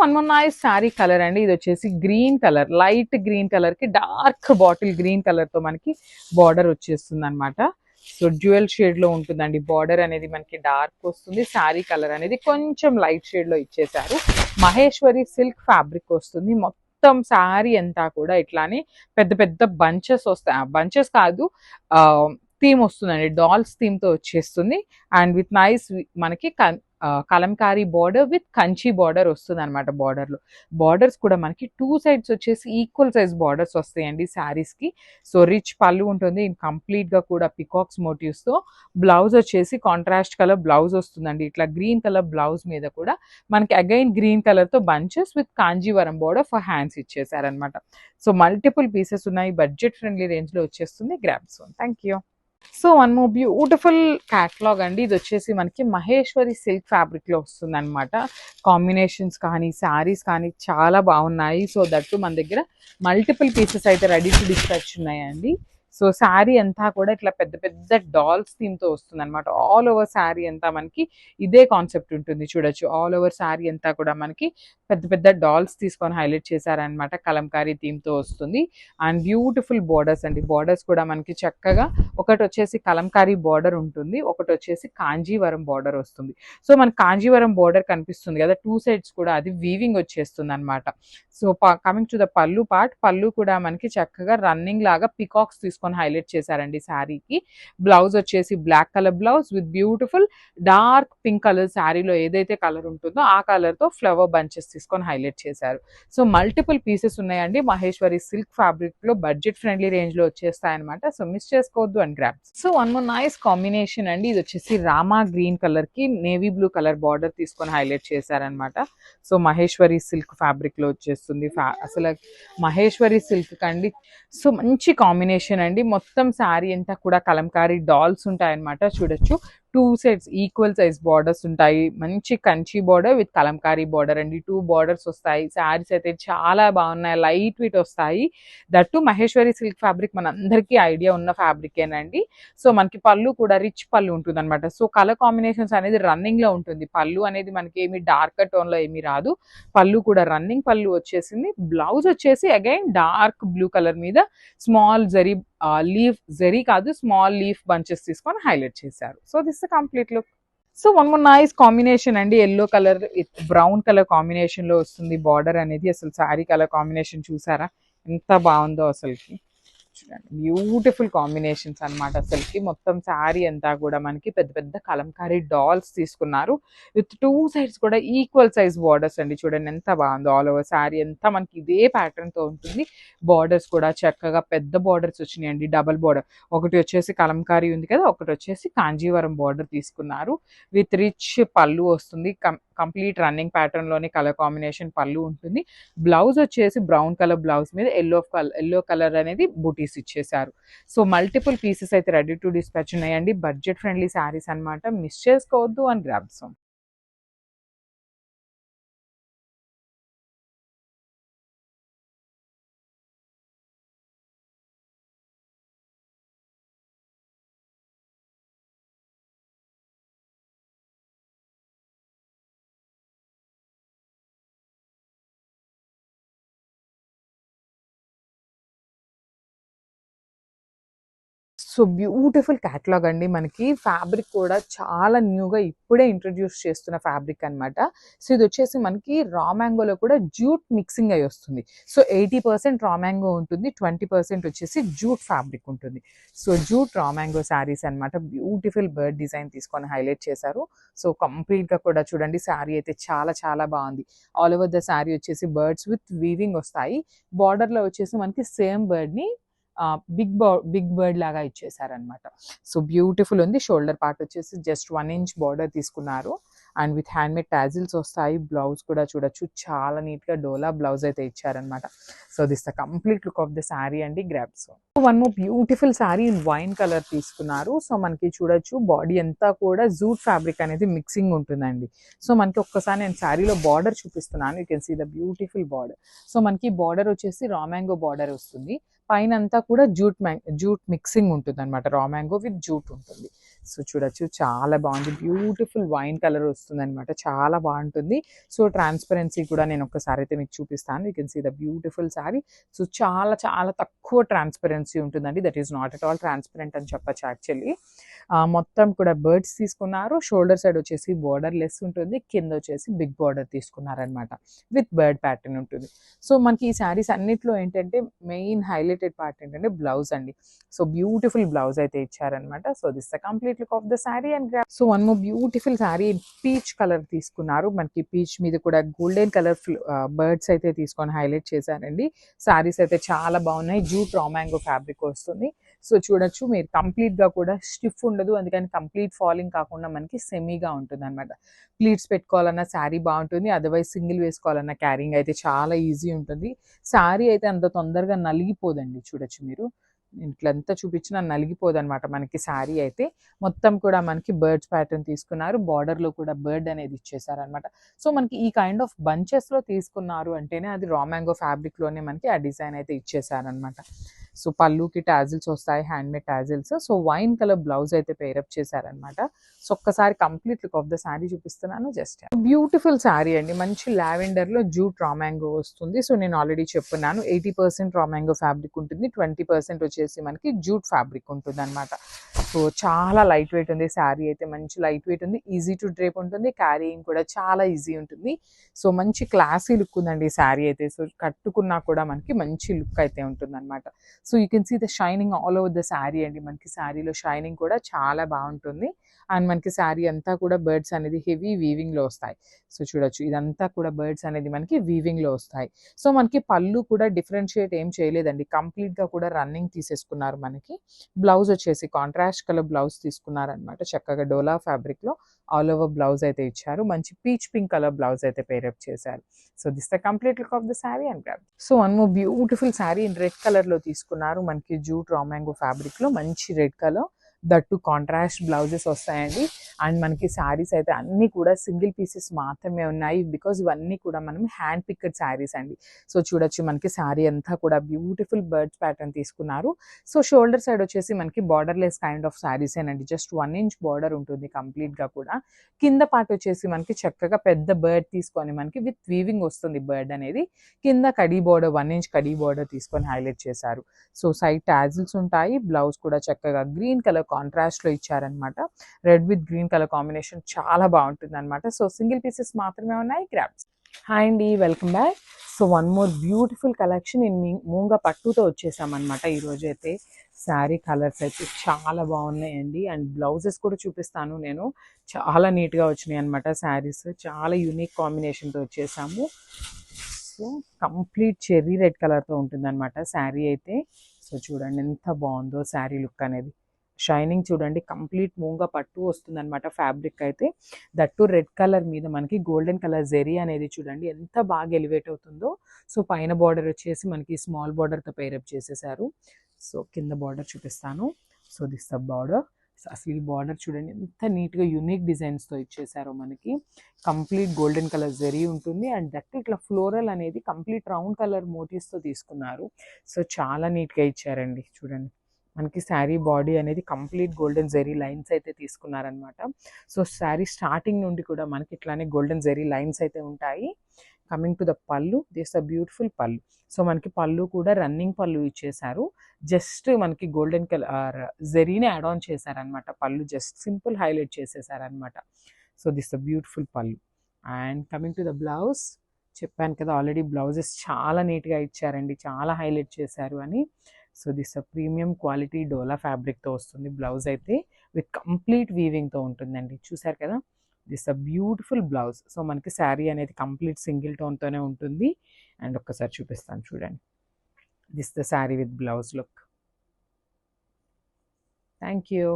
One more nice sari colour అండి. ఇది వచ్చేసి green colour, light green colour కి డార్క్ బాటిల్ గ్రీన్ కలర్ తో మనకి బార్డర్ వచ్చేస్తుంది అనమాట. సో డ్యూయల్ షేడ్ లో ఉంటుందండి. బార్డర్ అనేది మనకి డార్క్ వస్తుంది. శారీ కలర్ అనేది కొంచెం లైట్ షేడ్ లో ఇచ్చేసారు. మహేశ్వరి సిల్క్ ఫ్యాబ్రిక్ వస్తుంది. మొత్తం శారీ అంతా కూడా ఇట్లానే పెద్ద పెద్ద బంచెస్ వస్తాయి. బంచెస్ కాదు, థీమ్ వస్తుందండి. డాల్స్ థీమ్ తో వచ్చేస్తుంది. అండ్ విత్ నైస్ మనకి Kalamkari border with Kanchi border వస్తుంది అనమాట. బార్డర్స్ కూడా మనకి 2 సైడ్స్ వచ్చేసి ఈక్వల్ సైజ్ బార్డర్స్ వస్తాయండి శారీస్ కి. సో రిచ్ పళ్ళు ఉంటుంది. కంప్లీట్ గా కూడా పికాక్స్ మోటివ్స్ తో. బ్లౌజ్ వచ్చేసి కాంట్రాస్ట్ కలర్ బ్లౌజ్ వస్తుందండి. ఇట్లా గ్రీన్ కలర్ బ్లౌజ్ మీద కూడా మనకి అగైన్ గ్రీన్ కలర్ తో bunches with Kanjeevaram border for hands ఇచ్చేసారనమాట. సో మల్టిపుల్ పీసెస్ ఉన్నాయి. బడ్జెట్ ఫ్రెండ్లీ రేంజ్ లో వచ్చేస్తుంది. Grab soon. Thank you. So one more beautiful catalogue అండి. ఇది వచ్చేసి మనకి మహేశ్వరి సిల్క్ ఫ్యాబ్రిక్ లో వస్తుంది అనమాట. కాంబినేషన్స్ కానీ శారీస్ కానీ చాలా బాగున్నాయి. సో దట్టు మన దగ్గర మల్టిపుల్ పీసెస్ అయితే రెడీ టు డిస్పాచ్ ఉన్నాయండి. సో శారీ అంతా కూడా ఇట్లా పెద్ద పెద్ద డాల్స్ థీమ్ తో వస్తుంది అనమాట. ఆల్ ఓవర్ శారీ అంతా మనకి ఇదే కాన్సెప్ట్ ఉంటుంది. చూడొచ్చు, ఆల్ ఓవర్ శారీ అంతా కూడా మనకి పెద్ద పెద్ద డాల్స్ తీసుకొని హైలైట్ చేశారనమాట. కలంకారీ థీమ్ తో వస్తుంది. అండ్ బ్యూటిఫుల్ బోర్డర్స్ అండి. బోర్డర్స్ కూడా మనకి చక్కగా ఒకటి వచ్చేసి కలంకారీ బార్డర్ ఉంటుంది, ఒకటి వచ్చేసి కాంజీవరం బార్డర్ వస్తుంది. సో మనకి కాంజీవరం బార్డర్ కనిపిస్తుంది కదా, 2 సైడ్స్ కూడా అది వీవింగ్ వచ్చేస్తుంది అనమాట. సో కమింగ్ టు ద పళ్ళు పార్ట్, పళ్ళు కూడా మనకి చక్కగా రన్నింగ్ లాగా పికాక్స్ తీసుకొని హైలైట్ చేశారండి శారీకి. బ్లౌజ్ వచ్చేసి black colour blouse with beautiful dark pink colour. శారీలో ఏదైతే కలర్ ఉంటుందో ఆ కలర్ తో ఫ్లవర్ బంచెస్ తీసుకొని హైలైట్ చేశారు. సో మల్టిపుల్ పీసెస్ ఉన్నాయండి. మహేశ్వరి సిల్క్ ఫ్యాబ్రిక్ లో బడ్జెట్ ఫ్రెండ్లీ రేంజ్ లో వచ్చేస్తాయన్నమాట. సో మిస్ చేసుకోవద్దు and grab. So one more nice combination అండి. ఇది వచ్చేసి రామా గ్రీన్ కలర్ కి నేవీ బ్లూ కలర్ బార్డర్ తీసుకొని హైలైట్ చేశారనమాట. సో మహేశ్వరి సిల్క్ ఫ్యాబ్రిక్ లో వచ్చేస్తుంది. అసలు మహేశ్వరి సిల్క్ కండి. సో మంచి కాంబినేషన్ అండి. మొత్తం శారీ అంతా కూడా కలంకారీ డాల్స్ ఉంటాయన్నమాట. చూడొచ్చు, 2 సైడ్స్ ఈక్వల్ సైజ్ బార్డర్స్ ఉంటాయి. మంచి Kanchi border with Kalamkari border అండి. 2 బార్డర్స్ వస్తాయి. శారీస్ అయితే చాలా బాగున్నాయి. లైట్ వెయిట్ వస్తాయి. దట్టు మహేశ్వరి సిల్క్ ఫ్యాబ్రిక్ మన అందరికీ ఐడియా ఉన్న ఫ్యాబ్రికేనండి. సో మనకి పళ్ళు కూడా రిచ్ పళ్ళు ఉంటుంది అనమాట. సో కలర్ కాంబినేషన్స్ అనేది రన్నింగ్ లో ఉంటుంది. పళ్ళు అనేది మనకి ఏమి డార్క్ టోన్ లో ఏమీ రాదు. పళ్ళు కూడా రన్నింగ్ పళ్ళు వచ్చేసింది. బ్లౌజ్ వచ్చేసి అగైన్ డార్క్ బ్లూ కలర్ మీద స్మాల్ జరీ లీఫ్, జరీ కాదు స్మాల్ లీఫ్ బంచెస్ తీసుకొని హైలైట్ చేశారు. So this complete look. So one more nice combination అండి. Yellow colour with brown colour combination లో వస్తుంది బార్డర్ అనేది. అసలు శారీ కలర్ కాంబినేషన్ చూసారా ఎంత బాగుందో అసలుకి. చూడండి, బ్యూటిఫుల్ కాంబినేషన్స్ అనమాట. అసలుకి మొత్తం శారీ అంతా కూడా మనకి పెద్ద పెద్ద కలంకారీ డాల్స్ తీసుకున్నారు. విత్ 2 సైడ్స్ కూడా ఈక్వల్ సైజ్ బార్డర్స్ అండి. చూడండి ఎంత బాగుందో. ఆల్ ఓవర్ శారీ అంతా మనకి ఇదే ప్యాటర్న్ తో ఉంటుంది. బార్డర్స్ కూడా చక్కగా పెద్ద బార్డర్స్ వచ్చినాయండి. డబల్ బార్డర్, ఒకటి వచ్చేసి కలంకారీ ఉంది కదా, ఒకటి వచ్చేసి కాంజీవరం బార్డర్ తీసుకున్నారు. విత్ రిచ్ పళ్ళు వస్తుంది. కంప్లీట్ రన్నింగ్ ప్యాటర్న్ లోని కలర్ కాంబినేషన్ పళ్ళు ఉంటుంది. బ్లౌజ్ వచ్చేసి బ్రౌన్ కలర్ బ్లౌజ్ మీద ఎల్లో కలర్ అనేది బూటీస్ ఇచ్చేసారు. సో మల్టిపుల్ పీసెస్ అయితే రెడీ టు డిస్పాచ్ ఉన్నాయండి. బడ్జెట్ ఫ్రెండ్లీ శారీస్ అనమాట. మిస్ చేసుకోవద్దు and grab some. So beautiful catalogue అండి. మనకి ఫ్యాబ్రిక్ కూడా చాలా న్యూగా ఇప్పుడే ఇంట్రడ్యూస్ చేస్తున్న ఫ్యాబ్రిక్ అనమాట. సో ఇది వచ్చేసి మనకి రా మ్యాంగోలో కూడా జూట్ మిక్సింగ్ అయి వస్తుంది. సో 80% రా మ్యాంగో ఉంటుంది, 20% వచ్చేసి జూట్ ఫ్యాబ్రిక్ ఉంటుంది. So jute raw mango saris అనమాట. బ్యూటిఫుల్ బర్డ్ డిజైన్ తీసుకొని హైలైట్ చేశారు. సో కంప్లీట్ గా కూడా చూడండి, శారీ అయితే చాలా చాలా బాగుంది. ఆల్ ఓవర్ ద శారీ వచ్చేసి బర్డ్స్ విత్ వీవింగ్ వస్తాయి. బార్డర్ లో వచ్చేసి మనకి సేమ్ బర్డ్ ని బిగ్ బర్డ్ లాగా ఇచ్చేసారనమాట. సో బ్యూటిఫుల్ ఉంది. షోల్డర్ పార్ట్ వచ్చేసి జస్ట్ 1 ఇంచ్ బార్డర్ తీసుకున్నారు. And with hand made tassels వస్తాయి. బ్లౌజ్ కూడా చూడొచ్చు, చాలా నీట్ గా డోలా బ్లౌజ్ అయితే ఇచ్చారనమాట. So this the complete look of the sari అండి. Grabs. One more beautiful sari in wine colour తీసుకున్నారు. సో మనకి చూడొచ్చు, బాడీ అంతా కూడా జూట్ ఫ్యాబ్రిక్ అనేది మిక్సింగ్ ఉంటుందండి. సో మనకి ఒక్కసారి నేను శారీలో బార్డర్ చూపిస్తున్నాను. You can see the beautiful border. So మనకి బార్డర్ వచ్చేసి రా మ్యాంగో బార్డర్ వస్తుంది. పైన అంతా కూడా జూట్ మిక్సింగ్ ఉంటుంది అనమాట. రా మ్యాంగో విత్ జూట్ ఉంటుంది. సో చూడొచ్చు చాలా బాగుంది, బ్యూటిఫుల్ వైన్ కలర్ వస్తుంది అనమాట, చాలా బాగుంటుంది. సో ట్రాన్స్పరెన్సీ కూడా నేను ఒక్కసారి అయితే మీకు చూపిస్తాను. You can see the beautiful sari. So చాలా చాలా తక్కువ ట్రాన్స్పరెన్సీ ఉంటుందండి, that is not at all transparent అని చెప్పచ్చు యాక్చువల్లీ. మొత్తం కూడా బర్డ్స్ తీసుకున్నారు, షోల్డర్ సైడ్ వచ్చేసి బోర్డర్ లెస్ ఉంటుంది, కింద వచ్చేసి బిగ్ బోర్డర్ తీసుకున్నారనమాట, విత్ బర్డ్ ప్యాటర్న్ ఉంటుంది. సో మనకి ఈ శారీస్ అన్నిట్లో ఏంటంటే మెయిన్ హైలైటెడ్ పార్ట్ ఏంటంటే బ్లౌజ్ అండి. సో బ్యూటిఫుల్ బ్లౌజ్ అయితే ఇచ్చారనమాట. So this the complete look of the sari and grab. So one more beautiful sari peach colour తీసుకున్నారు, మనకి పీచ్ మీద కూడా గోల్డెన్ కలర్ బర్డ్స్ అయితే తీసుకొని హైలైట్ చేశారండి. శారీస్ అయితే చాలా బాగున్నాయి, జూట్ రా మ్యాంగో ఫ్యాబ్రిక్ వస్తుంది. సో చూడొచ్చు మీరు, కంప్లీట్ గా కూడా స్టిఫ్ ఉండదు, అందుకని కంప్లీట్ ఫాలింగ్ కాకుండా మనకి సెమీగా ఉంటుంది అనమాట. ప్లీట్స్ పెట్టుకోవాలన్నా శారీ బాగుంటుంది, అదర్వైజ్ సింగిల్ వేసుకోవాలన్నా క్యారింగ్ అయితే చాలా ఈజీ ఉంటుంది. శారీ అయితే అంత తొందరగా నలిగిపోదండి, చూడొచ్చు మీరు, ఇట్లంతా చూపించినా నలిగిపోదు అనమాట మనకి శారీ అయితే. మొత్తం కూడా మనకి బర్డ్స్ ప్యాటర్న్ తీసుకున్నారు, బార్డర్ లో కూడా బర్డ్ అనేది ఇచ్చేసారనమాట. సో మనకి ఈ కైండ్ ఆఫ్ బంచెస్ లో తీసుకున్నారు అంటేనే అది రా మ్యాంగో ఫ్యాబ్రిక్ లోనే మనకి ఆ డిజైన్ అయితే ఇచ్చేసారనమాట. సో పళ్ళుకి టాజిల్స్ వస్తాయి, hand made tassels. So wine colour blouse అయితే పేరప్ చేశారనమాట. సో ఒక్కసారి complete look of the sari చూపిస్తున్నాను. జస్ట్ బ్యూటిఫుల్ శారీ అండి, మంచి లావెండర్ లో జూట్ రా మ్యాంగో వస్తుంది. సో నేను ఆల్రెడీ చెప్పున్నాను 80% రా మ్యాంగో ఫ్యాబ్రిక్ ఉంటుంది, 20% వచ్చేసి మనకి జూట్ ఫ్యాబ్రిక్ ఉంటుంది అనమాట. సో చాలా లైట్ వెయిట్ ఉంది శారీ అయితే, మంచి లైట్ వెయిట్ ఉంది, ఈజీ టు డ్రేప్ ఉంటుంది, క్యారీయింగ్ కూడా చాలా ఈజీ ఉంటుంది. సో మంచి క్లాసీ లుక్ ఉందండి ఈ శారీ అయితే. సో కట్టుకున్నా కూడా మనకి మంచి లుక్ అయితే ఉంటుంది అనమాట. So you can see the shining all over the sari అండి, మనకి శారీలో షైనింగ్ కూడా చాలా బాగుంటుంది. అండ్ మనకి శారీ అంతా కూడా బర్డ్స్ అనేది హెవీ వీవింగ్ లో వస్తాయి. సో చూడొచ్చు ఇదంతా కూడా బర్డ్స్ అనేది మనకి వీవింగ్ లో వస్తాయి. సో మనకి పళ్ళు కూడా డిఫరెన్షియేట్ ఏం చేయలేదండి, కంప్లీట్ గా కూడా రన్నింగ్ తీసేసుకున్నారు. మనకి బ్లౌజ్ వచ్చేసి కాంట్రాస్ట్ కలర్ బ్లౌజ్ తీసుకున్నారనమాట, చక్కగా డోలా ఫ్యాబ్రిక్ లో ఆల్ ఓవర్ బ్లౌజ్ అయితే ఇచ్చారు, మంచి పీచ్ పింక్ కలర్ బ్లౌజ్ అయితే పేరప్ చేశారు. So this the complete look of the sari and grab. So one more beautiful sari in red colour లో తీసుకున్నారు, మనకి జూట్ రా మ్యాంగో ఫ్యాబ్రిక్ లో మంచి red colour, that contrast blouses వస్తాయండి. అండ్ మనకి శారీస్ అయితే అన్ని కూడా సింగిల్ పీసెస్ మాత్రమే ఉన్నాయి, బికాజ్ ఇవన్నీ కూడా మనం హ్యాండ్ పిక్డ్ శారీస్ అండి. సో చూడొచ్చు మనకి శారీ అంతా కూడా బ్యూటిఫుల్ బర్డ్స్ ప్యాటర్న్ తీసుకున్నారు. సో షోల్డర్ సైడ్ వచ్చేసి మనకి border less kind of saris ఏనండి, జస్ట్ 1 ఇంచ్ బార్డర్ ఉంటుంది కంప్లీట్ గా కూడా. కింద పార్ట్ వచ్చేసి మనకి చక్కగా పెద్ద బర్డ్ తీసుకొని మనకి విత్ వీవింగ్ వస్తుంది బర్డ్ అనేది, కింద కడీ బార్డర్ 1 ఇంచ్ కడీ బార్డర్ తీసుకొని హైలైట్ చేశారు. సో సైడ్ టాజిల్స్ ఉంటాయి, బ్లౌజ్ కూడా చక్కగా గ్రీన్ కలర్ కాంట్రాస్ట్ లో ఇచ్చారనమాట, red with green colour combination చాలా బాగుంటుంది అనమాట. సో సింగిల్ పీసెస్ మాత్రమే ఉన్నాయి, గ్రాబ్స్. హాయ్ అండి, welcome back. So one more beautiful collection in moonga పట్టుతో వచ్చేసామన్నమాట ఈరోజు అయితే. శారీ కలర్స్ అయితే చాలా బాగున్నాయండి, అండ్ బ్లౌజెస్ కూడా చూపిస్తాను నేను, చాలా నీట్గా వచ్చినాయి అనమాట శారీస్, చాలా యూనిక్ కాంబినేషన్తో వచ్చేసాము. సో కంప్లీట్ చెర్రీ రెడ్ కలర్తో ఉంటుంది అనమాట శారీ అయితే. సో చూడండి ఎంత బాగుందో శారీ లుక్ అనేది, షైనింగ్ చూడండి, కంప్లీట్ మూంగా పట్టు వస్తుంది అనమాట ఫ్యాబ్రిక్ అయితే. దట్టు రెడ్ కలర్ మీద మనకి గోల్డెన్ కలర్ జెరీ అనేది చూడండి ఎంత బాగా ఎలివేట్ అవుతుందో. సో పైన బార్డర్ వచ్చేసి మనకి స్మాల్ బార్డర్తో పేరప్ చేసేసారు. సో కింద బార్డర్ చూపిస్తాను. సో దిస్ ద బార్డర్, అసలు ఈ బార్డర్ చూడండి ఎంత నీట్గా యూనిక్ డిజైన్స్తో ఇచ్చేసారో మనకి. కంప్లీట్ గోల్డెన్ కలర్ జెరీ ఉంటుంది, అండ్ దట్ ఇట్లా ఫ్లోరల్ అనేది కంప్లీట్ రౌండ్ కలర్ మోటివ్స్తో తీసుకున్నారు. సో చాలా నీట్గా ఇచ్చారండి చూడండి. మనకి శారీ బాడీ అనేది కంప్లీట్ గోల్డెన్ జెరీ లైన్స్ అయితే తీసుకున్నారనమాట. సో శారీ స్టార్టింగ్ నుండి కూడా మనకి ఇట్లానే గోల్డెన్ జెరీ లైన్స్ అయితే ఉంటాయి. Coming to the pallu, this a beautiful pallu. So మనకి పళ్ళు కూడా రన్నింగ్ పళ్ళు ఇచ్చేసారు, జస్ట్ మనకి గోల్డెన్ కలర్ జెరీని యాడ్ ఆన్ చేశారనమాట, పళ్ళు జస్ట్ సింపుల్ హైలైట్ చేసేసారనమాట. So this the beautiful pallu. And coming to the blouse, చెప్పాను కదా ఆల్రెడీ బ్లౌజెస్ చాలా నీట్గా ఇచ్చారండి, చాలా హైలైట్ చేశారు అని. సో దిస్ ప్రీమియం క్వాలిటీ డోలా ఫ్యాబ్రిక్తో వస్తుంది బ్లౌజ్ అయితే, విత్ కంప్లీట్ వీవింగ్తో ఉంటుందండి, చూసారు కదా. This beautiful blouse. సో మనకి శారీ అనేది కంప్లీట్ సింగిల్ టోన్తోనే ఉంటుంది. అండ్ ఒక్కసారి చూపిస్తాను చూడండి, this the sari with blouse look. Thank you.